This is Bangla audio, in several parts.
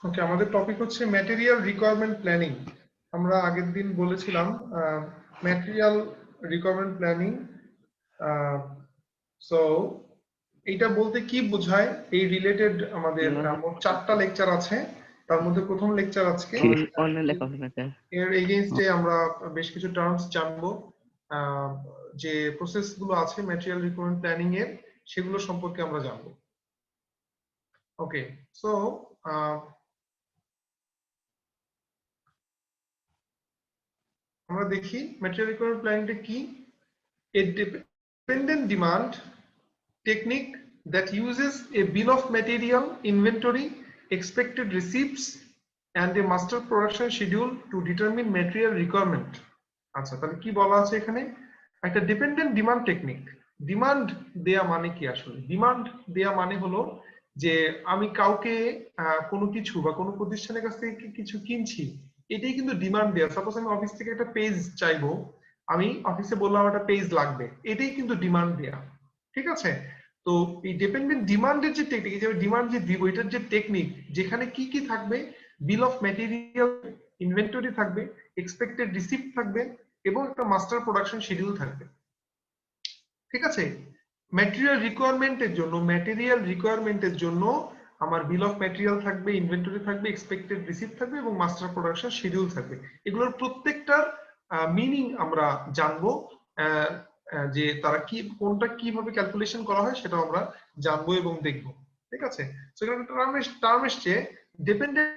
ওকে, আমাদের টপিক হচ্ছে ম্যাটেরিয়াল রিকোয়ারমেন্ট প্ল্যানিং। আমরা আগের দিন বলেছিলাম ম্যাটেরিয়াল রিকোয়ারমেন্ট প্ল্যানিং। সো এইটা বলতে কি বোঝায়, এই রিলেটেড আমাদের মোট 4টা লেকচার আছে। তার মধ্যে প্রথম লেকচার আজকে। এর এগেইনস্টে আমরা বেশ কিছু টার্মস জানবো, যে প্রসেস গুলো আছে ম্যাটেরিয়াল রিকোয়ারমেন্ট প্ল্যানিং এর, সেগুলো সম্পর্কে আমরা জানবো। ওকে, সো আমরা দেখি ম্যাটেরিয়াল রিকোয়ারমেন্ট প্ল্যানিংটা কি। A dependent demand technique that uses a bill of material, inventory, expected receipts, and a master production schedule to determine material requirement. আচ্ছা, তাহলে কি বলা আছে এখানে? একটা ডিপেন্ডেন্ট ডিমান্ড টেকনিক। ডিমান্ড দেয়া মানে কি আসলে? ডিমান্ড দেয়া মানে হলো যে আমি কাউকে কোনো কিছু বা কোনো প্রতিষ্ঠানের কাছ থেকে কিছু কিনছি, এটাই কিন্তু ডিমান্ড দেয়া। সাপোজ আমি অফিস থেকে একটা পেজ চাইবো, আমি অফিসে বললাম একটা পেজ লাগবে, এটাই কিন্তু ডিমান্ড দেয়া। ঠিক আছে? তো এই ডিপেন্ডেন্ট ডিমান্ডের যে টেকনিক, যে ডিমান্ড যে দিব, এটার যে টেকনিক, যেখানে কি কি থাকবে, বিল অফ ম্যাটেরিয়াল, ইনভেন্টরি থাকবে, এক্সপেক্টেড রিসিপ্ট থাকবে, এবং একটা মাস্টার প্রোডাকশন শিডিউল থাকবে। ঠিক আছে? ম্যাটেরিয়াল রিকোয়ারমেন্টের জন্য আমার বিল অফ ম্যাটেরিয়াল থাকবে, ইনভেন্টরি থাকবে, এক্সপেক্টেড রিসিপ্ট থাকবে এবং মাস্টার প্রোডাকশন শিডিউল থাকবে। এগুলোর প্রত্যেকটার মিনিং আমরা জানবো, যে তারা কি, কোনটা কিভাবে ক্যালকুলেশন করা হয় সেটা আমরা জানবো এবং দেখবো। ঠিক আছে? সো এখানে টার্ম এসছে ডিপেন্ডেন্ট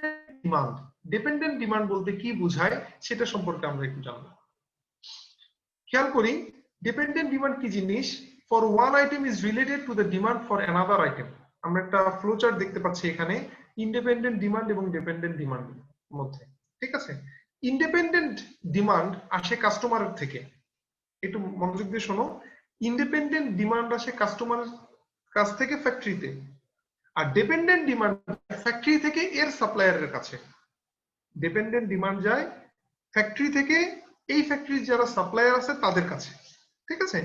ডিমান্ড। ডিপেন্ডেন্ট ডিমান্ড বলতে কি বোঝায় সেটা সম্পর্কে আমরা একটু জানবো। খেয়াল করি, ডিপেন্ডেন্ট ডিমান্ড কি জিনিস। For one item is related to the demand for another item. আমরা একটা ফ্লোচার্ট দেখতে পাচ্ছি এখানে ইন্ডিপেন্ডেন্ট ডিমান্ড এবং ডিপেন্ডেন্ট ডিমান্ড মধ্যে। ঠিক আছে? ইন্ডিপেন্ডেন্ট ডিমান্ড আসে কাস্টমারের থেকে। একটু মনোযোগ দিয়ে শোনো, ইন্ডিপেন্ডেন্ট ডিমান্ড আসে কাস্টমারের কাছ থেকে ফ্যাক্টরিতে, আর ডিপেন্ডেন্ট ডিমান্ড ফ্যাক্টরি থেকে এর সাপ্লায়ারের কাছে। ডিপেন্ডেন্ট ডিমান্ড যায় ফ্যাক্টরি থেকে এই ফ্যাক্টরির যারা সাপ্লায়ার আছে তাদের কাছে। ঠিক আছে?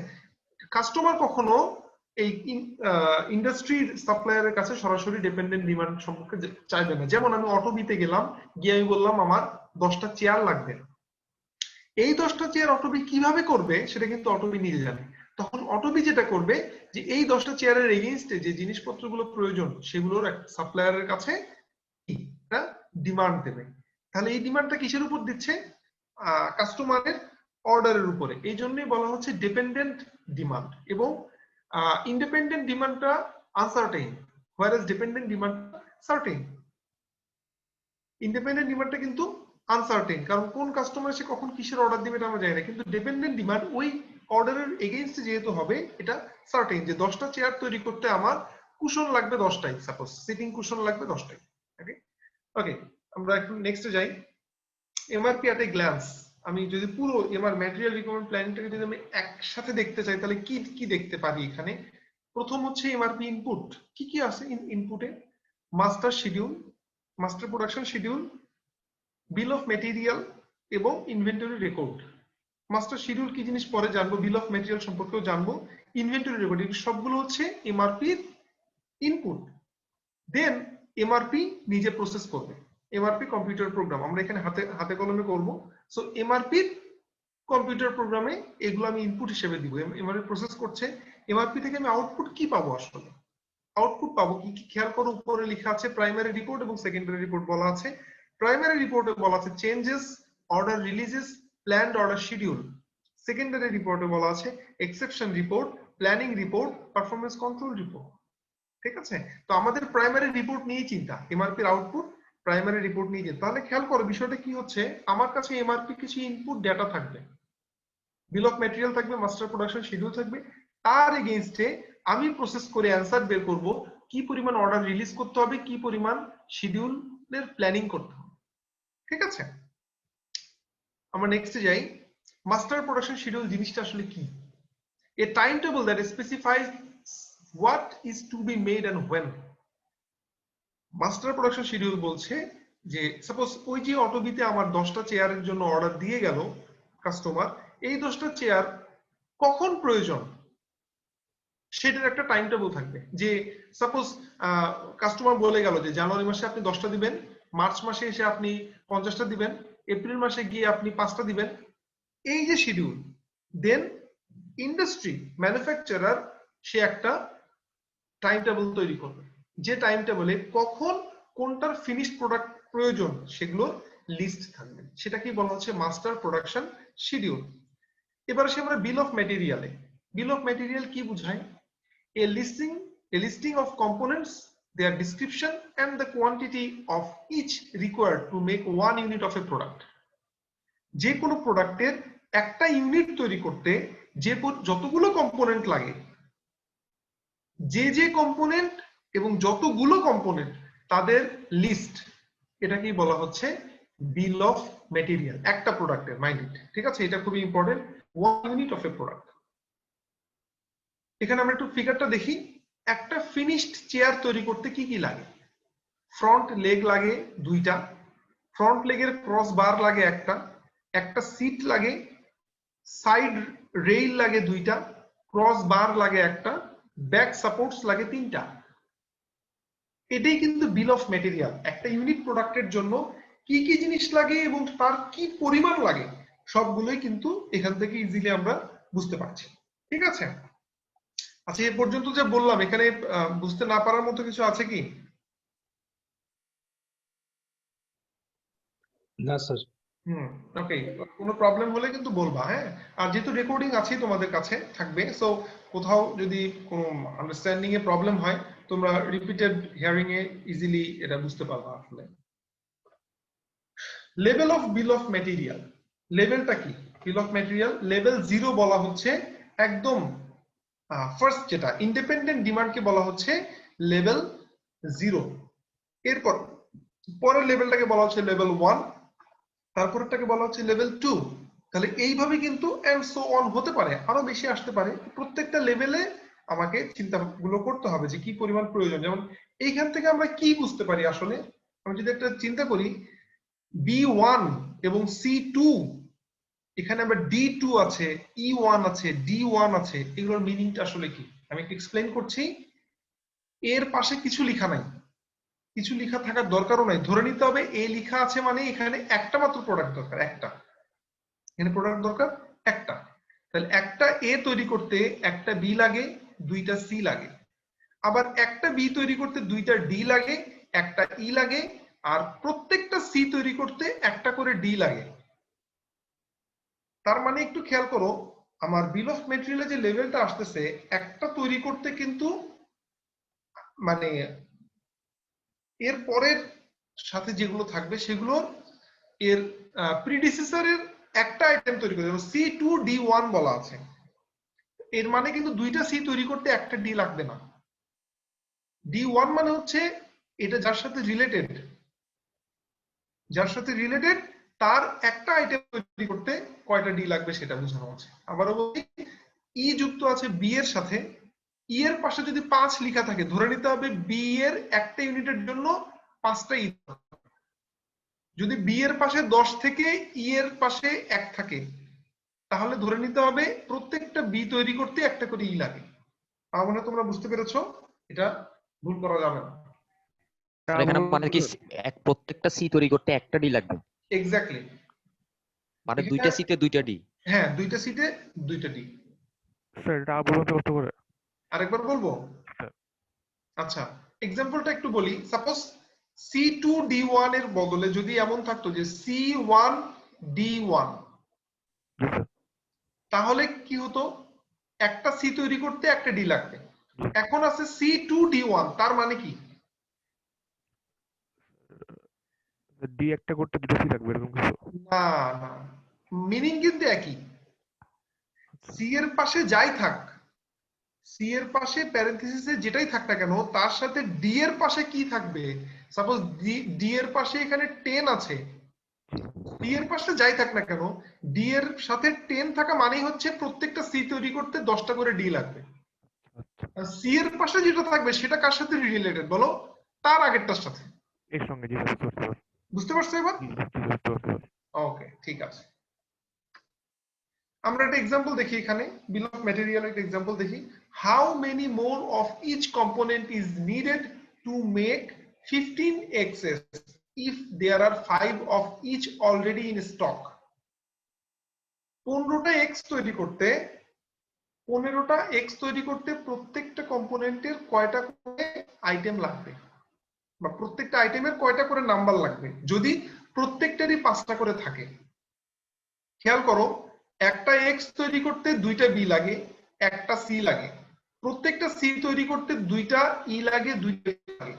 কাস্টমার কখনো এই ইন্ডাস্ট্রির সাপ্লায়ারের কাছে সরাসরি ডিপেন্ডেন্ট ডিমান্ড সম্পর্কে চাইবে না। যেমন আমি অটোবিতে গেলাম, গিয়ে আমি বললাম আমার 10টা চেয়ার লাগবে। এই 10টা চেয়ার অটোবি কিভাবে করবে সেটা কিন্তু অটোবি নিজে জানে। তখন অটোবি যেটা করবে যে এই 10টা চেয়ারের এগেইনস্টে যে জিনিসপত্রগুলো প্রয়োজন সেগুলোর সাপ্লায়ারের কাছে একটা ডিমান্ড দেবে। তাহলে এই ডিমান্ডটা কিসের উপর দিচ্ছে? কাস্টমারের অর্ডারের উপরে। এই জন্যই বলা হচ্ছে ডিপেন্ডেন্ট ডিমান্ড। এবং ইন্ডিপেন্ডেন্ট ডিমান্ডটা uncertain, whereas dependent demand certain. Independent ডিমান্ডটা কিন্তু আনসার্টেইন, কারণ কোন কাস্টমার সে কখন কিসের অর্ডার দিবে এটা আমরা জানি না। কিন্তু ডিপেন্ডেন্ট ডিমান্ড ওই অর্ডারের এগেইনস্টে যেহেতু হবে, এটা সার্টেইন যে 10টা চেয়ার তৈরি করতে আমার কুশন লাগবে 10টাই, সাপোজ সিটিং কুশন লাগবে 10টাই। ওকে ওকে, আমরা এখন নেক্সটে যাই। MRP at a glance. আমি যদি পুরো ম্যাটেরিয়াল রিকোয়ারমেন্ট প্ল্যানটাকে যদি আমি একসাথে দেখতে চাই, তাহলে কি কি দেখতে পারি এখানে? প্রথম হচ্ছে এমআরপি ইনপুট। কি কি আছে ইনপুটে? Master schedule, master production schedule, bill of material এবং ইনভেন্টরি রেকর্ড। মাস্টার শিডিউল কি জিনিস পরে জানবো, বিল অফ ম্যাটেরিয়াল সম্পর্কেও জানবো, ইনভেন্টরি রেকর্ড, সবগুলো হচ্ছে এমআরপির ইনপুট। দেন এমআরপি নিজে প্রসেস করবে। এমআরপি কম্পিউটার প্রোগ্রাম, আমরা এখানে হাতে হাতে কলমে করব। সো এমআরপি কম্পিউটার প্রোগ্রামে এগুলো আমি ইনপুট হিসেবে দিব। এমআরপি প্রসেস করছে, এমআরপি থেকে আমি আউটপুট কি পাবো? আসলে আউটপুট পাবো কি কি খেয়াল করো, উপরে লেখা আছে প্রাইমারি রিপোর্ট এবং সেকেন্ডারি রিপোর্ট বলা আছে। প্রাইমারি রিপোর্টে বলা আছে changes, order releases, planned order schedule. Secondary রিপোর্টে বলা আছে exception report, planning report, performance control report. ঠিক আছে? তো আমাদের প্রাইমারি রিপোর্ট নিয়ে চিন্তা, এমআরপির আউটপুট প্রাইমারি রিপোর্ট নিয়ে চিন্তা। তাহলে খেয়াল করো বিষয়টা কি হচ্ছে, আমার কাছে এমআরপি কিছু ইনপুট ডেটা থাকবে, বিল অফ ম্যাটেরিয়াল থাকবে, মাস্টার প্রোডাকশন শিডিউল থাকবে। তার এগেইনস্টে আমি প্রসেস করে অ্যানসার বের করব কি পরিমাণ অর্ডার রিলিজ করতে হবে, কি পরিমাণ শিডিউলের প্ল্যানিং করতে হবে। ঠিক আছে? আমরা নেক্সটে যাই। মাস্টার প্রোডাকশন শিডিউল জিনিসটা আসলে কি? A time table that specifies what is to be made and when. Master production schedule বলছে যে সাপোজ ওই যে অটোবিতে আমার 10টা চেয়ারের জন্য অর্ডার দিয়ে গেল কাস্টমার, এই 10টা চেয়ার কখন প্রয়োজন সেটার একটা টাইম টেবল থাকবে। যে সাপোজ কাস্টমার বলে গেল যে জানুয়ারি মাসে আপনি 10টা দিবেন, মার্চ মাসে এসে আপনি 50টা দিবেন, এপ্রিল মাসে গিয়ে আপনি 5টা দিবেন, এই যে শিডিউল। দেন ইন্ডাস্ট্রি ম্যানুফ্যাকচারার সে একটা টাইম টেবিল তৈরি করবে, যে টাইম টেবিলে কখন কোনটার ফিনিশড প্রোডাক্ট প্রয়োজন সেগুলো লিস্ট থাকবে, সেটা কি বলা হচ্ছে মাস্টার প্রোডাকশন শিডিউল। এবার আসি আমরা বিল অফ ম্যাটেরিয়ালে। বিল অফ ম্যাটেরিয়াল কি বোঝায়? a listing of components, their description and the quantity of each required to make one unit of a product. যে কোনো প্রোডাক্টের একটা ইউনিট তৈরি করতে যে যতগুলো কম্পোনেন্ট লাগে, যে কম্পোনেন্ট এবং যতগুলো কম্পোনেন্ট তাদের লিস্ট, এটাকেই বলা হচ্ছে বিল অফ ম্যাটেরিয়াল একটা প্রোডাক্টের। মাইন্ড ইট, ঠিক আছে? এটা খুবই important, one unit of A product. এখানে আমরা একটু ফিগারটা দেখি। একটা ফিনিশড চেয়ার তৈরি করতে কি কি লাগে? ফ্রন্ট লেগ লাগে 2টা, ফ্রন্ট লেগের ক্রস বার লাগে একটা সিট লাগে, সাইড রেইল লাগে 2টা, ক্রস বার লাগে একটা, ব্যাক সাপোর্টস লাগে 3টা। এটাই কিন্তু বিল অফ ম্যাটেরিয়াল। একটা ইউনিট প্রোডাক্টের জন্য কি কি জিনিস লাগে এবং তার কি পরিমাণ লাগে সবগুলোই কিন্তু এখান থেকে ইজিলি আমরা বুঝতে পারছি, ঠিক আছে? আচ্ছা, এ পর্যন্ত যে বললাম এখানে বুঝতে না পারার মতো কিছু আছে কি? না স্যার। ওকে, কোনো প্রবলেম হলে কিন্তু বলবা, হ্যাঁ? আর যেহেতু রেকর্ডিং আছে তোমাদের কাছে থাকবে, সো কোথাও যদি কোনো আন্ডারস্ট্যান্ডিং এ প্রবলেম হয় তোমরা রিপিটেড হিয়ারিং এ ইজিলি এটা বুঝতে পারবা আসলে। Level of bill of material, লেভেলটা কি? বিল অফ ম্যাটেরিয়াল লেভেল 0 বলা হচ্ছে একদম ফার্স্ট, যেটা ইন্ডিপেন্ডেন্ট ডিমান্ডকে বলা হচ্ছে লেভেল 0। এরপর পরের লেভেলটাকে বলা হচ্ছে লেভেল 1, তারপরটাকে বলা হচ্ছে লেভেল 2। তাহলে এইভাবে কিন্তু এন্ড সো অন হতে পারে, আরো বেশি আসতে পারে। প্রত্যেকটা লেভেলে আমাকে চিন্তাগুলো করতে হবে যে কি পরিমাণ প্রয়োজন। যেমন এইখান থেকে আমরা কি বুঝতে পারি আসলে, আমি যদি একটা চিন্তা করি B1 এবং C2, এখানে আবার D2 আছে, E1 আছে, D1 আছে, এগুলোর মিনিংটা আসলে কি আমি একটু এক্সপ্লেইন করছি। এর পাশে কিছু লেখা নাই, কিছু লেখা থাকার দরকারও নাই। ধরে নিতে হবে এ লেখা আছে মানে এখানে একটা মাত্র প্রোডাক্ট দরকার, একটা, এখানে প্রোডাক্ট দরকার একটা। তাহলে একটা এ তৈরি করতে একটা বি লাগে, 2টা সি লাগে। আবার একটা বি তৈরি করতে 2টা ডি লাগে, একটা ই লাগে, আর প্রত্যেকটা সি তৈরি করতে একটা করে ডি লাগে। তার মানে একটু খেয়াল করো, আমার বিল অফ ম্যাটেরিয়ালের যে লেভেলটা আসতেছে, একটা তৈরি করতে কিন্তু মানে এর পরের সাথে যেগুলো থাকবে সেগুলো এর প্রিডিসেসরের একটা আইটেম তৈরি করতে, যেমন C2D1 বলা আছে, এর মানে কিন্তু 2টা সি তৈরি করতে একটা ডি লাগবে না। D1 মানে হচ্ছে এটা যার সাথে রিলেটেড, তার একটা আইটেম তৈরি করতে কয়টা ডি লাগবে সেটা বোঝানো আছে। আবারও বলি, ই যুক্ত আছে বি এর সাথে, ই এর পাশে যদি 5 লেখা থাকে ধরে নিতে হবে বি এর একটা ইউনিটের জন্য 5টা ই। যদি বি এর পাশে 10 থেকে ই এর পাশে 1 থাকে তাহলে ধরে নিতে হবে প্রত্যেকটা বি তৈরি করতে একটা করে ই লাগে। আমার মনে হয় তোমরা বুঝতে পেরেছো, এটা ভুল করা যাবে না। এখানে মানে কি প্রত্যেকটা সি তৈরি করতে একটা ডি লাগবে? এক্স্যাক্টলি, মানে 2টা সিতে 2টা ডি? হ্যাঁ, 2টা সিটে 2টা ডি। স্যার এটা বলুন তো কত করে? আরেকবার বলবো? আচ্ছা, এক্সাম্পলটা একটু বলি। সাপোজ C2D1 এর বদলে যদি এমন থাকতো যে C1D1, তাহলে কি হতো? একটা সি তৈরি করতে একটা ডি লাগবে। এখন আছে C2D1, তার মানে কি? ডি একটা করতে দুটো সি লাগবে এরকম কিছু? না না, মিনিং কিন্তু একই। সি এর পাশে যাই থাক, সি এর পাশে প্যারেনথেসিসে যেটাই থাক না কেন, তার সাথে ডি এর পাশে কি থাকবে? সাপোজ ডি এর পাশে এখানে 10 আছে, ডি এর পাশে যাই থাক না কেন, ডি এর সাথে 10 থাকা মানেই হচ্ছে প্রত্যেকটা সি তৈরি করতে 10টা করে ডি লাগবে। আর সি এর পাশে যেটা থাকবে সেটা কার সাথে রিলেটেড বলো? তার আগেরটার সাথে। এর সঙ্গে জি বুঝতে পারছো এবার? ওকে, ঠিক আছে। আমরা একটা এক্সাম্পল দেখি এখানে, বিল অফ ম্যাটেরিয়াল একটা এক্সাম্পল দেখি। How many more of each component is needed to make 15 XS? if there are 5 of each already in stock 15টা এক্স তৈরি করতে 15টা এক্স তৈরি করতে প্রত্যেকটা কম্পোনেন্টের কয়টা করে আইটেম লাগবে বা প্রত্যেকটা আইটেমের কয়টা করে নাম্বার লাগবে যদি প্রত্যেকটারই 5টা করে থাকে খেয়াল করো একটা এক্স তৈরি করতে 2টা বি লাগে একটা সি লাগে প্রত্যেকটা সি তৈরি করতে 2টা ই লাগে 2টা লাগে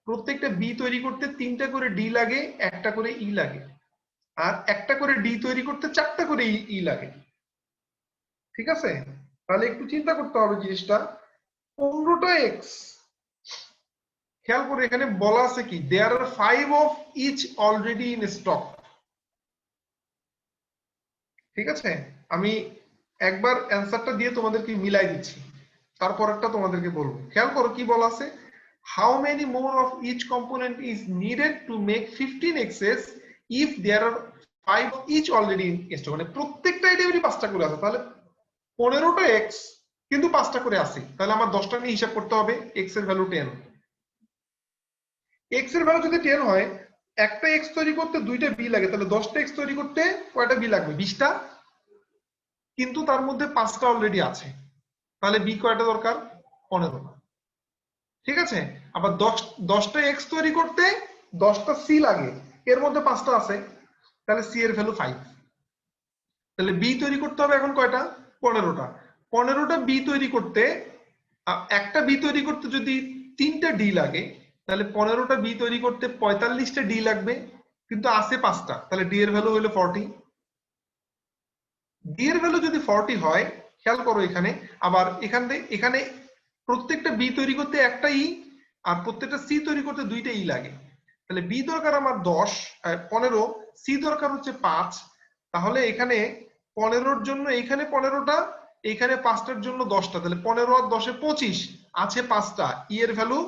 প্রত্যেকটা বি তৈরি করতে 3টা করে ডি লাগে একটা করে ই লাগে আর একটা করে ডি তৈরি করতে 4টা করে ই লাগে ঠিক আছে তাহলে একটু চিন্তা করতে হবে জিনিসটা 15টা এক্স খেয়াল করে এখানে বলা আছে কি there are 5 of each already in stock ঠিক আছে আমি একবার অ্যানসারটা দিয়ে তোমাদেরকে মিলাই দিচ্ছি তারপর একটা তোমাদেরকে বলবো খেয়াল করো কি বলা আছে how many more of each component is needed to make 15x's if there are 5 of each already in stock মানে প্রত্যেকটা আইটেমেরই 5টা করে আছে তাহলে 15টা x কিন্তু 5টা করে আছে তাহলে আমার 10টা নিয়ে হিসাব করতে হবে x এর ভ্যালু 10 x এর ভ্যালু যদি 10 হয় একটা x তৈরি করতে 2টা b লাগে তাহলে 10টা x তৈরি করতে কয়টা b লাগবে 20টা কিন্তু তার মধ্যে 5টা অলরেডি আছে তাহলে b কয়টা দরকার 15টা ঠিক আছে আবার 10টা x তৈরি করতে 10টা c লাগে এর মধ্যে 5টা আছে তাহলে c এর ভ্যালু 5 তাহলে b তৈরি করতে হবে এখন কয়টা 15টা 15টা b তৈরি করতে একটা b তৈরি করতে যদি 3টা d লাগে তাহলে 15টা b তৈরি করতে 45টা d লাগবে কিন্তু আছে 5টা তাহলে d এর ভ্যালু হলো 40 d এর ভ্যালু যদি 40 হয় খেয়াল করো এখানে আবার এখানে প্রত্যেকটা বি তৈরি করতে একটা ই আর প্রত্যেকটা সি তৈরি করতে 2টা ই লাগে তাহলে বি দরকার আমার 15 সি দরকার হচ্ছে 5 তাহলে এখানে 15 এর জন্য এখানে 15টা এখানে 5টার জন্য 10টা তাহলে 15 আর 10 এ 25 আছে 5টা ই এর ভ্যালু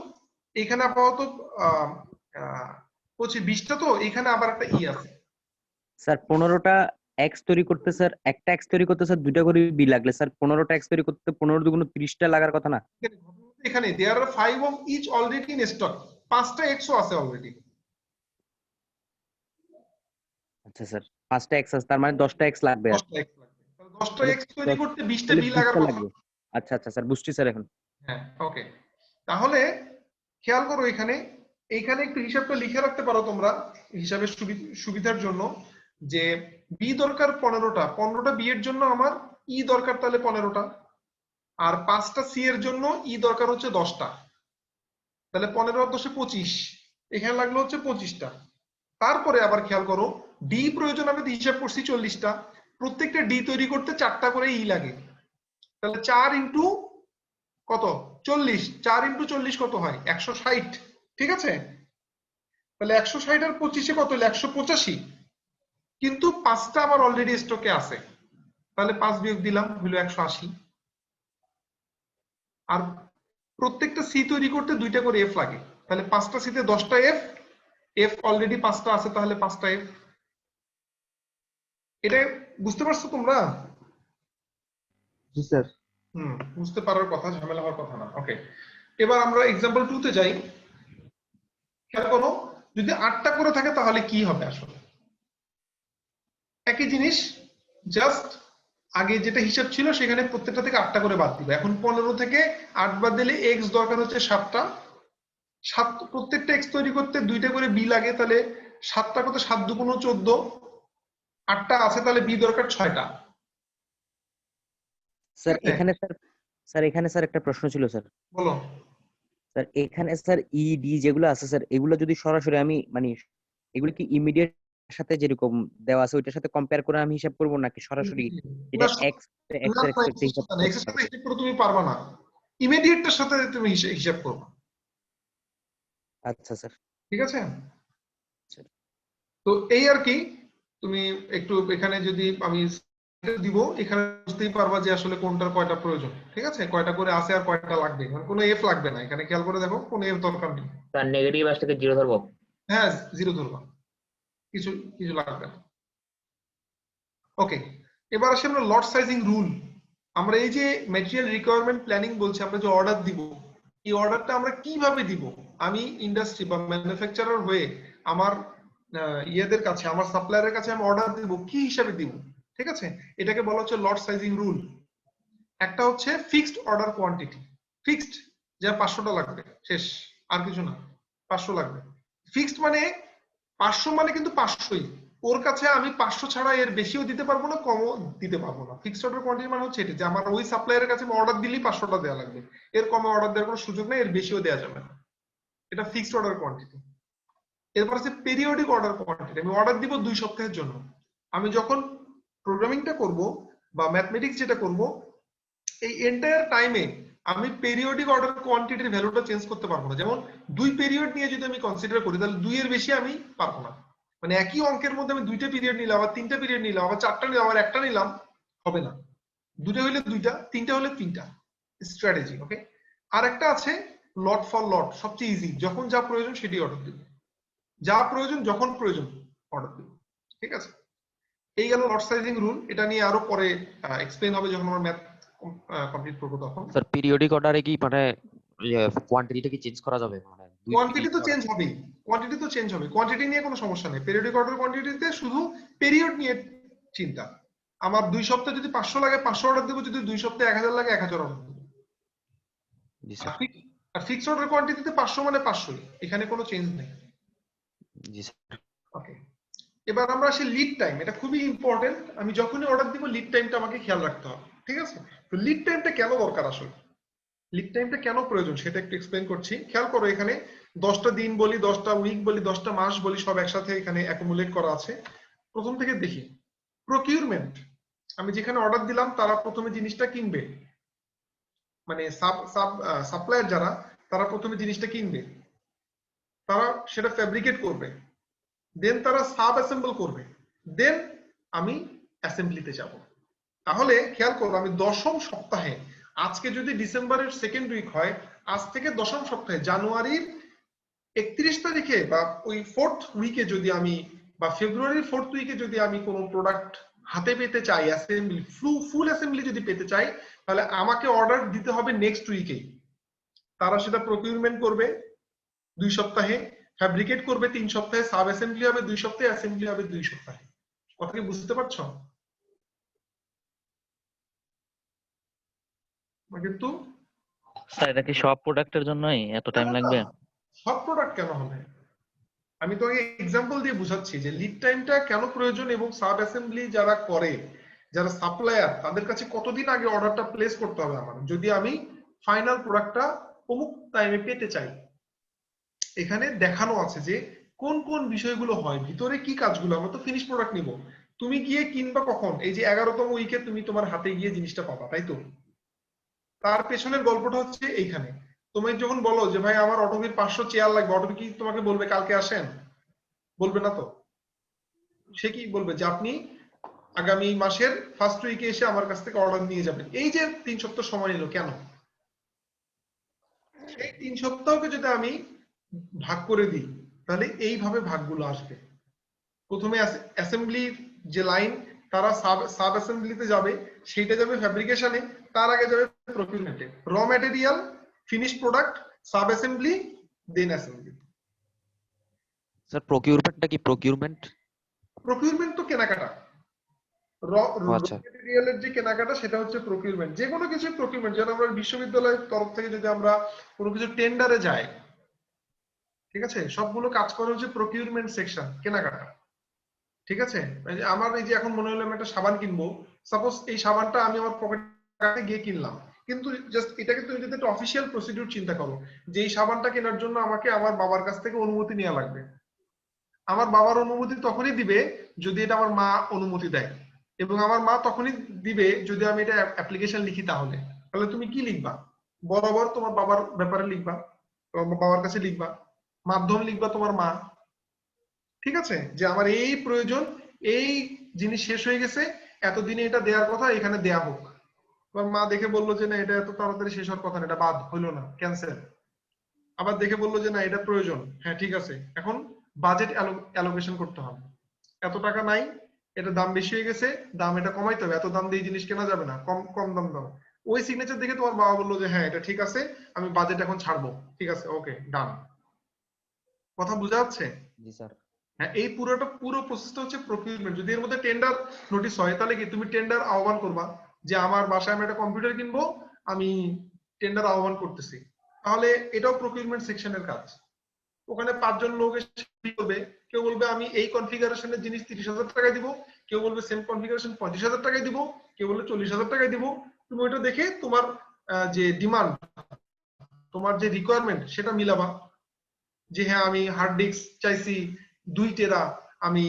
এখানে আপাতত 20টা তো এখানে আবার একটা ই আছে স্যার 15টা এক্স তৈরি করতে স্যার একটা এক্স তৈরি করতে স্যার 2টা করে বি লাগলে স্যার 15টা এক্স তৈরি করতে 15 দুগুণ 30টা লাগার কথা না এখানে there are 5 of each already in stock 5টা এক্সও আছে অলরেডি আচ্ছা স্যার 5টা এক্স আছে তার মানে 10টা এক্স লাগবে 10টা এক্স লাগবে তাহলে 10টা এক্স তৈরি করতে 20টা বি 20টা লাগার কথা লাগবে আচ্ছা আচ্ছা স্যার বুঝছি স্যার এখন হ্যাঁ ওকে তাহলে খেয়াল করো এইখানে একটু হিসাবটা লিখে রাখতে পারো তোমরা হিসাবের সুবিধার জন্য যে বি দরকার 15টা বি এর জন্য আমার ই দরকার তাহলে 15টা আর 5টা সি এর জন্য ই দরকার হচ্ছে 10টা তাহলে 15 আর 10 এ 25 এখানে লাগলো হচ্ছে 25টা তারপরে আবার খেয়াল করো ডি প্রয়োজন আমি হিসাব করছি 40টা প্রত্যেকটা ডি তৈরি করতে 4টা করে ই লাগে তাহলে 4 ইনটু কত 40 4 ইনটু 40 কত হয় 160 ঠিক আছে তাহলে 160 আর 25 এ কত হলো 185 কিন্তু 5টা আমার অলরেডি স্টকে আছে তাহলে 5 বিয়োগ দিলাম হলো 180 আর প্রত্যেকটা সি তৈরি করতে 2টা করে এফ লাগে তাহলে 5টা সিতে 10টা এফ অলরেডি 5টা আছে তাহলে 5টা এফ এটা বুঝতে পারছো তোমরা জি স্যার বুঝতে পারার কথা ঝামেলা হওয়ার কথা না ওকে এবার আমরা एग्जांपल 2 তে যাই খেয়াল করো যদি 8টা করে থাকে তাহলে কি হবে আসলে একই জিনিস জাস্ট আগে যেটা হিসাব ছিল সেখানে প্রত্যেকটা থেকে 8টা করে বাদ দিবে এখন 15 থেকে 8 বাদ দিলে x দরকার হচ্ছে 7টা 7 প্রত্যেকটা x তৈরি করতে 2টা করে b লাগে তাহলে 7টা কত 7 দুগুণ 14 8টা আছে তাহলে b দরকার 6টা স্যার এখানে স্যার এখানে স্যার একটা প্রশ্ন ছিল স্যার বলো স্যার এখানে স্যার ই ডি যেগুলো আছে স্যার এগুলো যদি সরাসরি আমি মানে এগুলো কি ইমিডিয়েট সাথে যেরকম দেওয়া আছে ওইটার সাথে কম্পেয়ার করে আমি হিসাব করব নাকি সরাসরি এটা এক্স এক্স এর এক্সপেক্ট হিসাব এক্স এর সাথে হিসাব করে তুমি পারবা না ইমিডিয়েটটার সাথে তুমি হিসাব করবে আচ্ছা স্যার ঠিক আছে তো এই আর কি তুমি একটু এখানে যদি আমি দিব এখানে বুঝতেই পারবা যে আসলে কোনটার কয়টা প্রয়োজন ঠিক আছে কয়টা করে আছে আর কয়টা লাগবে মানে কোনো এফ লাগবে না এখানে খেয়াল করে দেখো কোনো এফ দরকার নেই তার নেগেটিভ আসলে জিরো ধরবো হ্যাঁ জিরো ধরবা কিছু কিছু লাগবে না ওকে এবার আসি আমরা লট সাইজিং রুল আমরা এই যে ম্যাটেরিয়াল রিকোয়ারমেন্ট প্ল্যানিং বলছি আমরা যে অর্ডার দিব এই অর্ডারটা আমরা কিভাবে দিব আমি ইন্ডাস্ট্রি বা ম্যানুফ্যাকচারার হয়ে আমার ইয়েদের কাছে, আমার সাপ্লায়ারের কাছে আমি অর্ডার দিব, কি হিসাবে দিব? ঠিক আছে, এটাকে বলা হচ্ছে লট সাইজিং রুল। একটা হচ্ছে ফিক্সড অর্ডার কোয়ান্টিটি, ফিক্সড, যা 500টা লাগবে, শেষ, আর কিছু না, 500 লাগবে। ফিক্সড মানে 500 মানে কিন্তু 500ই, ওর কাছে আমি 500 ছাড়া এর বেশিও দিতে পারবো না, কমও দিতে পারবো না। ফিক্সড অর্ডার কোয়ান্টিটি মানে হচ্ছে এটা, যে আমার ওই সাপ্লায়ারের কাছে অর্ডার দিলেই 500টা দেওয়া লাগবে, এর কমে অর্ডার দেওয়ার কোনো সুযোগ নেই, এর বেশিও দেওয়া যাবে না। এটা ফিক্সড অর্ডার কোয়ান্টিটি। এরপর আছে পেরিওডিক অর্ডার কোয়ান্টিটি। আমি অর্ডার দিব 2 সপ্তাহের জন্য। আমি যখন প্রোগ্রামিংটা করব বা ম্যাথমেটিক্স যেটা করব, এই এন্টায়ার টাইমে আমি পেরিওডিক অর্ডার কোয়ান্টিটির ভ্যালুটা চেঞ্জ করতে পারবো না। যেমন 2 পিরিয়ড নিয়ে যদি আমি কনসিডার করি, তাহলে 2 এর বেশি আমি পারবো না। মানে একই অঙ্কের মধ্যে আমি 2টা পিরিয়ড নিলাম, আবার 3টা পিরিয়ড নিলাম, আবার 4টা নিলাম, আবার 1টা নিলাম, হবে না। 2টা হইলে 2টা, 3টা হলে 3টা, স্ট্র্যাটেজি। ওকে, আর একটা আছে লট ফর লট, সবচেয়ে ইজি, যখন যা প্রয়োজন সেটি অর্ডার দিব, যা প্রয়োজন যখন প্রয়োজন অর্ডার দিব। ঠিক আছে, এই গেল লট সাইজিং রুল। এটা নিয়ে আরো পরে এক্সপ্লেইন হবে যখন আমরা ম্যাথ কমপ্লিট করবো তখন। স্যার পিরিয়ডিক অর্ডারে কি মানে কোয়ান্টিটিটা কি চেঞ্জ করা যাবে, মানে কোয়ান্টিটি তো চেঞ্জ হবেই, কোয়ান্টিটি তো চেঞ্জ হবে, কোয়ান্টিটি নিয়ে কোনো সমস্যা নেই। পেরিয়ডিক অর্ডার কোয়ান্টিটিতে শুধু পিরিয়ড নিয়ে চিন্তা। আমার 2 সপ্তাহে যদি 500 লাগে 500 অর্ডার দেবো, যদি 2 সপ্তাহে 1000 লাগে 1000 অর্ডার দেবো। জি স্যার। আর ফিক্সড অর্ডার কোয়ান্টিটিতে 500 মানে 500, এখানে কোনো চেঞ্জ নেই। জি স্যার। ওকে, এবার আমরা আসি লিড টাইম। এটা খুবই ইম্পর্টেন্ট, আমি যখনই অর্ডার দিব লিড টাইমটা আমাকে খেয়াল রাখতে হবে। ঠিক আছে, তো লিড টাইমটা কেন দরকার, আসলে লিড টাইমটা কেন প্রয়োজন সেটা একটু এক্সপ্লেইন করছি। খেয়াল করো, এখানে 10টা দিন বলি, 10টা উইক বলি, 10টা মাস বলি, সব একসাথে এখানে অ্যাকুমুলেট করা আছে। প্রথম থেকে দেখি, প্রকিউরমেন্ট। আমি যেখানে অর্ডার দিলাম তারা প্রথমে জিনিসটা কিনবে, মানে সাপ্লায়ার যারা, তারা প্রথমে জিনিসটা কিনবে, তারা সেটা ফ্যাব্রিকেট করবে, দেন তারা সাব অ্যাসেম্বল করবে, দেন আমি অ্যাসেম্বলিতে যাব। তাহলে খেয়াল করো, আমি 10ম সপ্তাহে, আজকে যদি ডিসেম্বরের 2nd উইক হয়, আজ থেকে 10ম সপ্তাহে জানুয়ারির 31 তারিখে বা ওই 4th উইকে যদি আমি, বা ফেব্রুয়ারির 4th উইকে যদি আমি কোনো প্রোডাক্ট হাতে পেতে চাই, অ্যাসেম্বলি ফুল অ্যাসেম্বলি যদি পেতে চাই, তাহলে আমাকে অর্ডার দিতে হবে নেক্সট উইকেই। তারা সেটা প্রকিউরমেন্ট করবে 2 সপ্তাহে, ফ্যাব্রিকেট করবে 3 সপ্তাহে, সাব অ্যাসেম্বলি হবে 2 সপ্তাহে, অ্যাসেম্বলি হবে 2 সপ্তাহে। কথা কি বুঝতে পারছো? কিন্তু স্যার এটা কি সব প্রোডাক্টের জন্যই এত টাইম লাগবে? সব প্রোডাক্ট কেন হবে, আমি তোমাকে এক্সাম্পল দিয়ে বুঝাচ্ছি যে লিড টাইমটা কেন প্রয়োজন, এবং সাব অ্যাসেম্বলি যারা করে, যারা সাপ্লায়ার, তাদের কাছে কতদিন আগে অর্ডারটা প্লেস করতে হবে আমার, যদি আমি ফাইনাল প্রোডাক্টটা অমুক টাইমে পেতে চাই। এখানে দেখানো আছে যে কোন কোন বিষয়গুলো হয়, ভিতরে কি কাজগুলো। আমরা তো ফিনিশ প্রোডাক্ট নিব, তুমি গিয়ে কিনবা কখন? এই যে 11তম উইকে তুমি তোমার হাতে গিয়ে জিনিসটা পাবা, তাই তো? তার পেছনের গল্পটা হচ্ছে এইখানে। তুমি যখন বলো যে ভাই আমার অটোবির 500 চেয়ার লাগবে, অটোবি কি তোমাকে বলবে কালকে আসেন? বলবে না তো। সে কি বলবে যে আপনি আগামী মাসের ফার্স্ট উইকে এসে আমার কাছ থেকে অর্ডার নিয়ে যাবেন। এই যে 3 সপ্তাহ সময় নিল কেন? সেই 3 সপ্তাহকে যদি আমি ভাগ করে দিই, তাহলে এইভাবে ভাগগুলো আসবে। প্রথমে অ্যাসেম্বলির যে লাইন, তারা সাব অ্যাসেম্বলিতে যাবে, সেইটা যাবে ফ্যাব্রিকেশনে, তার আগে যাবে প্রকিউরমেন্টে, raw material, finish product, sub assembly, then assembly. Sir প্রকিউরমেন্টটা কি? প্রকিউরমেন্ট প্রকিউরমেন্ট তো কেনাকাটা, র আচ্ছা। ম্যাটেরিয়ালের যে কেনাকাটা সেটা হচ্ছে প্রকিউরমেন্ট। যে কোনো কিছু প্রকিউরমেন্ট, যেন আমরা বিশ্ববিদ্যালয়ের তরফ থেকে যদি আমরা কোনো কিছু টেন্ডারে যাই, ঠিক আছে, সবগুলো কাজ করে হচ্ছে প্রকিউরমেন্ট সেকশন, কেনাকাটা। ঠিক আছে, আমার এই যে এখন মনে হলো আমি একটা সাবান কিনবো, সাপোজ এই সাবানটা আমি আমার পকেটে গিয়ে কিনলাম, কিন্তু জাস্ট এটাকে তুমি যদি একটা অফিসিয়াল প্রসিডিউর চিন্তা করো, যে এই সাবানটা কেনার জন্য আমাকে আমার বাবার কাছ থেকে অনুমতি নেওয়া লাগবে। আমার বাবার অনুমতি তখনই দিবে যদি এটা আমার মা অনুমতি দেয়, এবং আমার মা তখনই দিবে যদি আমি এটা অ্যাপ্লিকেশন লিখি। তাহলে তাহলে তুমি কি লিখবা? বরাবর তোমার বাবার ব্যাপারে লিখবা, তোমার বাবার কাছে লিখবা, মাধ্যম লিখবা তোমার মা। ঠিক আছে, যে আমার এই প্রয়োজন, এই জিনিস শেষ হয়ে গেছে, এতদিনে এটা দেওয়ার কথা, এখানে দেয়া হোক। তোমার মা দেখে বললো যে না, এটা এত তাড়াতাড়ি শেষ হওয়ার কথা না, এটা বাদ হইলো না, ক্যান্সেল। আবার দেখে বললো যে না, এটা প্রয়োজন, হ্যাঁ ঠিক আছে, এখন বাজেট অ্যালোকেশন করতে হবে, এত টাকা নাই, এটা দাম বেশি হয়ে গেছে, দাম এটা কমাইতে হবে, এত দাম দিয়ে জিনিস কেনা যাবে না, কম কম দাম দাও। ওই সিগনেচার দেখে তোমার বাবা বললো যে হ্যাঁ এটা ঠিক আছে, আমি বাজেট এখন ছাড়বো, ঠিক আছে, ওকে ডান। কথা বোঝা যাচ্ছে? জি স্যার। হ্যাঁ, এই পুরো প্রসেসটা হচ্ছে প্রকিউরমেন্ট। যদি এর মধ্যে টেন্ডার নোটিশ হয় তাহলে কি তুমি টেন্ডার আহ্বান করবা যে আমার বাসায় আমি একটা কম্পিউটার কিনবো, আমি টেন্ডার আহ্বান করতেছি, তাহলে এটাও প্রকিউরমেন্ট সেকশনের কাজ। ওখানে 5 জন লোক এসে করবে, কেউ বলবে আমি এই কনফিগারেশনের জিনিস 30,000 টাকায় দিব, কেউ বলবে সেম কনফিগারেশন 35,000 টাকায় দিব, কেউ বলবে 40,000 টাকায় দিব। তুমি ওইটা দেখে তোমার যে ডিমান্ড, তোমার যে রিকোয়ারমেন্ট সেটা মিলাবা, যে হ্যাঁ আমি হার্ড ডিস্ক চাইছি 2 টেরা, আমি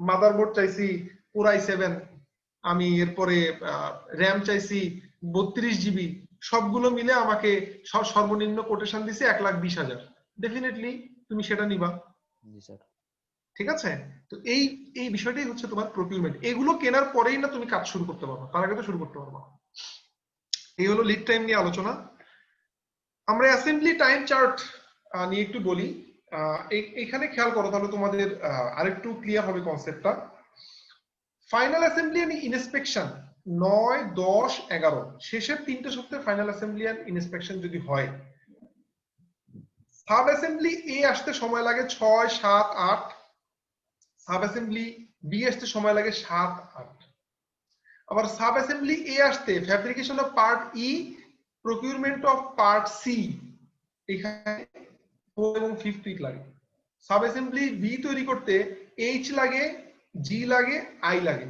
মাদারবোর্ড চাইছি Core i7, আমি এরপরে র্যাম চাইছি 32 জিবি, সবগুলো মিলে আমাকে সর্বনিম্ন কোটেশন দিছে 1,20,000। ডেফিনেটলি তুমি সেটা নিবা। জি স্যার। ঠিক আছে, তো এই এই বিষয়টাই হচ্ছে তোমার প্রকিউরমেন্ট। এগুলো কেনার পরেই না তুমি কাজ শুরু করতে পারবে, তার আগে তো শুরু করতে পারবে না। এই হলো লিড টাইম নিয়ে আলোচনা। আমরা অ্যাসেম্বলি টাইম চার্ট নিয়ে একটু বলি। এখানে খেয়াল করো তাহলে তোমাদের আরেকটু ক্লিয়ার হবে কনসেপ্টটা। ফাইনাল অ্যাসেম্বলি এন্ড ইনস্পেকশন 9, 10, 11 শেষের 3টে সপ্তাহে ফাইনাল অ্যাসেম্বলি এন্ড ইনস্পেকশন যদি হয়, সাব অ্যাসেম্বলি এ আসতে সময় লাগে 6, 7, 8, সাব অ্যাসেম্বলি বি আসতে সময় লাগে 7, 8। আবার সাব অ্যাসেম্বলি এ আসতে fabrication of part E, procurement of part C, এখানে 4 এবং 5 উইক লাগে। সাব অ্যাসেম্বলি বি তৈরি করতে এইচ লাগে, জি লাগে, আই লাগে।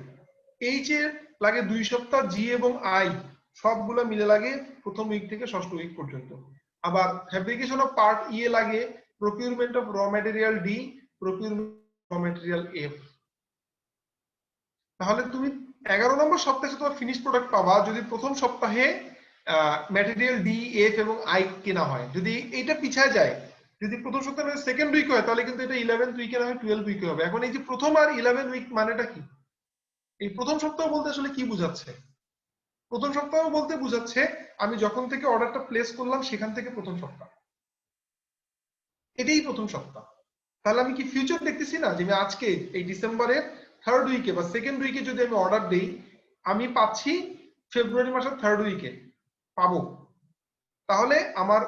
এইচ এর লাগে 2 সপ্তাহ, জি এবং আই সবগুলো মিলে লাগে প্রথম উইক থেকে ষষ্ঠ উইক পর্যন্ত। আবার ফ্যাব্রিকেশন অফ পার্ট ই এ লাগে প্রকিউরমেন্ট অফ র ম্যাটেরিয়াল ডি, প্রকিউরমেন্ট র ম্যাটেরিয়াল এফ। তাহলে তুমি 11 নম্বর সপ্তাহে তোমার ফিনিশ প্রোডাক্ট পাবা যদি প্রথম সপ্তাহে ম্যাটেরিয়াল ডি, এফ এবং আই কেনা হয়। যদি এটা পিছায় যায়, যদি প্রথম সপ্তাহে সেকেন্ড উইক হয়, তাহলে কিন্তু এটা 11th উইকে না হয় 12 উইকে হবে। এখন এই যে প্রথম আর 11 উইক মানেটা কি? এই প্রথম সপ্তাহ বলতে আসলে কি বোঝাচ্ছে? প্রথম সপ্তাহ বলতে বোঝাচ্ছে আমি যখন থেকে অর্ডারটা প্লেস করলাম সেখান থেকে প্রথম সপ্তাহ, এটাই প্রথম সপ্তাহ। তাহলে আমি কি ফিউচার দেখতেছি না, যে আমি আজকে এই ডিসেম্বরের 3rd উইকে বা 2nd উইকে যদি আমি অর্ডার দেই, আমি পাচ্ছি ফেব্রুয়ারি মাসের 3rd উইকে পাবো। তাহলে আমার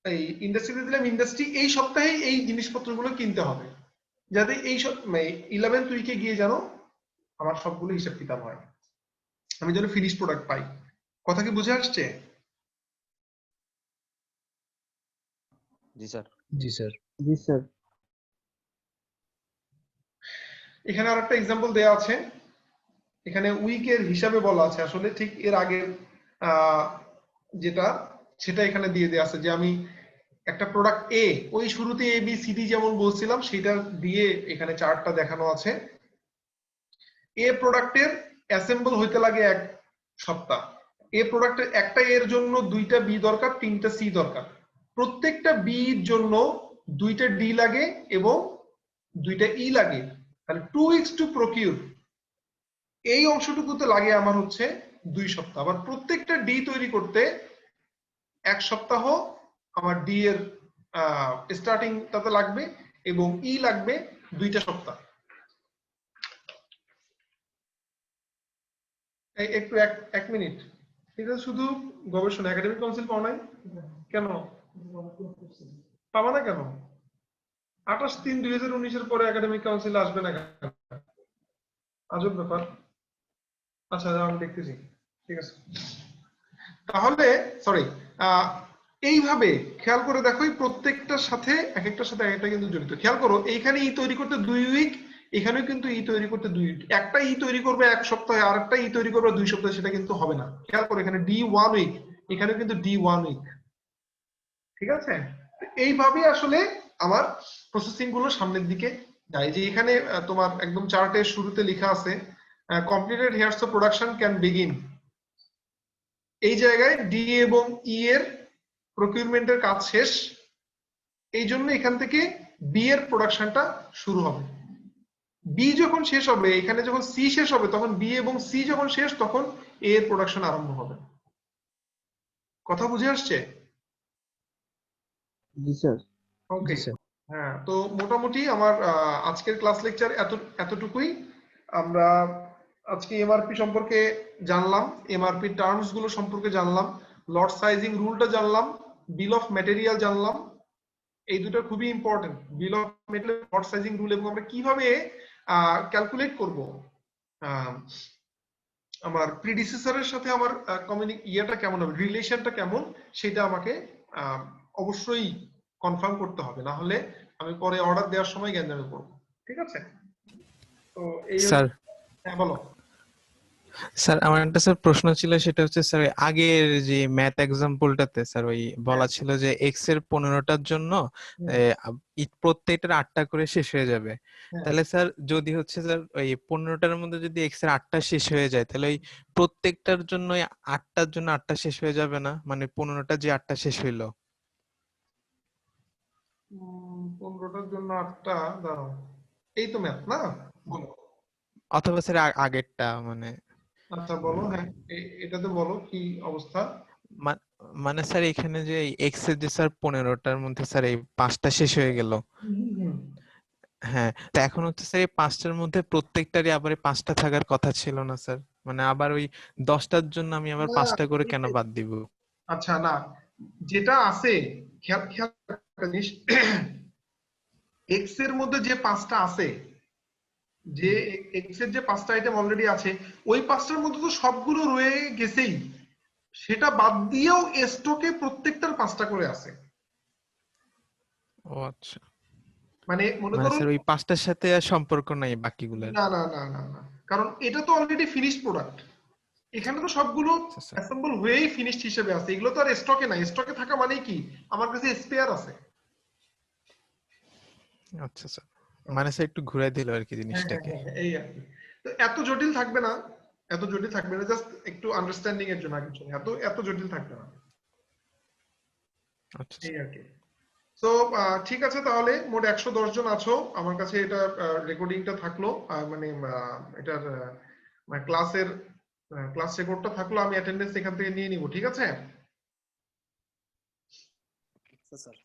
এই ইন্ডাস্ট্রিতে দিলাম, ইন্ডাস্ট্রি এই সপ্তাহে এই জিনিসপত্রগুলো কিনতে হবে, যাতে এই 11th উইকে গিয়ে যেন আমার সবগুলো হিসাব কিতাব হয়, আমি যেন ফিনিশ প্রোডাক্ট পাই। কথা কি বুঝে আসছে? জি স্যার। জি স্যার। জি স্যার। এখানে আরেকটা এক্সাম্পল দেয়া আছে, এখানে উইকের হিসাবে বলা আছে, আসলে ঠিক এর আগের যেটা সেটা এখানে দিয়ে দেয়া আছে, যে আমি একটা প্রোডাক্ট এ, ওই শুরুতে এ বি সি ডি যেমন বলছিলাম সেটা দিয়ে এখানে চার্টটা দেখানো আছে। এ প্রোডাক্টের অ্যাসেম্বল হইতে লাগে 1 সপ্তাহ। এ প্রোডাক্টের একটা এর জন্য 2টা বি দরকার, 3টা সি দরকার। প্রত্যেকটা বি এর জন্য 2টা ডি লাগে এবং 2টা ই লাগে। তাহলে 2 উইকস টু প্রকিউর, এই অংশটুকুতে লাগে আমার হচ্ছে 2 সপ্তাহ। আবার প্রত্যেকটা ডি তৈরি করতে 1 সপ্তাহ আমার ডি এর স্টার্টিং তাতে লাগবে এবং ই লাগবে 2টা সপ্তাহ। একটু এক মিনিট, এটা শুধু গবেষণা, একাডেমিক কাউন্সিল পাও নাই কেন? পাবা না কেন? 28/3/2019 পরে একাডেমিক কাউন্সিল আসবে না কেন? আজব ব্যাপার। আচ্ছা আমি দেখতেছি, ঠিক আছে। তাহলে সরি, এইভাবে খেয়াল করে দেখো, প্রত্যেকটার সাথে এক একটার সাথে একটা কিন্তু জড়িত। খেয়াল করো, এইখানে ই তৈরি করতে 2 উইক, এখানেও কিন্তু ই তৈরি করতে 2 উইক। একটা ই তৈরি করবে 1 সপ্তাহে, আর একটা ই তৈরি করবে 2 সপ্তাহে, সেটা কিন্তু হবে না। খেয়াল করো, এখানে D1 উইক, এখানেও কিন্তু D1 উইক। ঠিক আছে, এইভাবে আসলে আমার প্রসেসিং গুলো সামনের দিকে যায়। যে এখানে তোমার একদম চার্টের শুরুতে লেখা আছে completed here's of production can begin, এই জায়গায় ডি এবং ই এর প্রকিউরমেন্টের কাজ শেষ, এই জন্য এখান থেকে বি এর প্রোডাকশনটা শুরু হবে। বি যখন শেষ হবে, এখানে যখন সি শেষ হবে, তখন বি এবং সি যখন শেষ, তখন এ এর প্রোডাকশন আরম্ভ হবে। কথা বুঝে আসছে? জি স্যার। ওকে, জি স্যার। হ্যাঁ, তো মোটামুটি আমার আজকের ক্লাস লেকচার এতটুকুই। আমরা আজকে এমআরপি সম্পর্কে জানলাম, এমআরপি টার্মস গুলো সম্পর্কে জানলাম, লট সাইজিং রুলটা জানলাম, বিল অফ ম্যাটেরিয়াল জানলাম, এই দুটো খুবই important, bill of material, lot sizing rule, এবং আমরা কিভাবে ক্যালকুলেট করব আমার প্রিডিসেসরের সাথে আমার ইয়েটা কেমন হবে, রিলেশনটা কেমন, সেটা আমাকে অবশ্যই কনফার্ম করতে হবে, না হলে আমি পরে অর্ডার দেওয়ার সময় গ্যাঞ্জামে পড়বো। ঠিক আছে? তো এই স্যার হ্যাঁ বলো। স্যার আমার একটা স্যার প্রশ্ন ছিল, সেটা হচ্ছে স্যার আগের যে ম্যাথ এক্সাম্পলটাতে স্যার ওই বলা ছিল যে এক্স এর 15টার জন্য প্রত্যেকটার 8টা করে শেষ হয়ে যাবে। তাহলে স্যার যদি হচ্ছে স্যার ওই 15টার মধ্যে যদি এক্স এর 8টা শেষ হয়ে যায়, তাহলে ওই প্রত্যেকটার জন্য 8টার জন্য 8টা শেষ হয়ে যাবে না? মানে 15টা যে 8টা শেষ হইলো, 15টার জন্য 8টা, দাঁড়াও, এই তো ম্যাথ না, বলো। অথবা স্যার আগেরটা মানে আচ্ছা বলো, হ্যাঁ এটাতে বলো কি অবস্থা। মানে স্যার এখানে যে এক্স এর যে স্যার 15টার মধ্যে স্যার এই 5টা শেষ হয়ে গেল। হ্যাঁ, তো এখন হচ্ছে স্যার এই 5টার মধ্যে প্রত্যেকটারই আবার 5টা থাকার কথা ছিল না স্যার? মানে আবার ওই 10টার জন্য আমি আবার 5টা করে কেন বাদ দিব? আচ্ছা না, যেটা আছে, খেয়াল খেয়াল একটা জিনিস, এক্স এর মধ্যে যে 5টা আছে, যে এক্স এর যে 5টা আইটেম অলরেডি আছে, ওই 5টার মধ্যে তো সবগুলো রয়ে গেছেই, সেটা বাদ দিয়েও স্টকে প্রত্যেকটার 5টা করে আছে। ও আচ্ছা, মানে মনে মানে করো, স্যার ওই 5টার সাথে আর সম্পর্ক নাই বাকিগুলোর? না না না না না, কারণ এটা তো অলরেডি ফিনিশ প্রোডাক্ট, এখানে তো সবগুলো আচ্ছা স্যার, অ্যাসেম্বল হয়েই ফিনিশড হিসেবে আছে, এগুলো তো আর স্টকে নাই। স্টকে থাকা মানে কি, আমার কাছে স্পেয়ার আছে। আচ্ছা স্যার, মানে স্যার একটু ঘুরাই দিল আর কি হ্যাঁ, জিনিসটাকে। এই আর কি। তো এত জটিল থাকবে না, এত জটিল থাকবে না, জাস্ট একটু আন্ডারস্ট্যান্ডিং এর জন্য আগের জন্য, এত এত জটিল থাকবে না, আচ্ছা এই স্যার, আর কি। তো ঠিক আছে, তাহলে মোট 110 জন আছো, আমার কাছে এটা রেকর্ডিংটা থাকলো, মানে এটার ক্লাসের ক্লাস রেকর্ডটা থাকলো, আমি অ্যাটেন্ডেন্স এখান থেকে নিয়ে নিব। ঠিক আছে স্যার।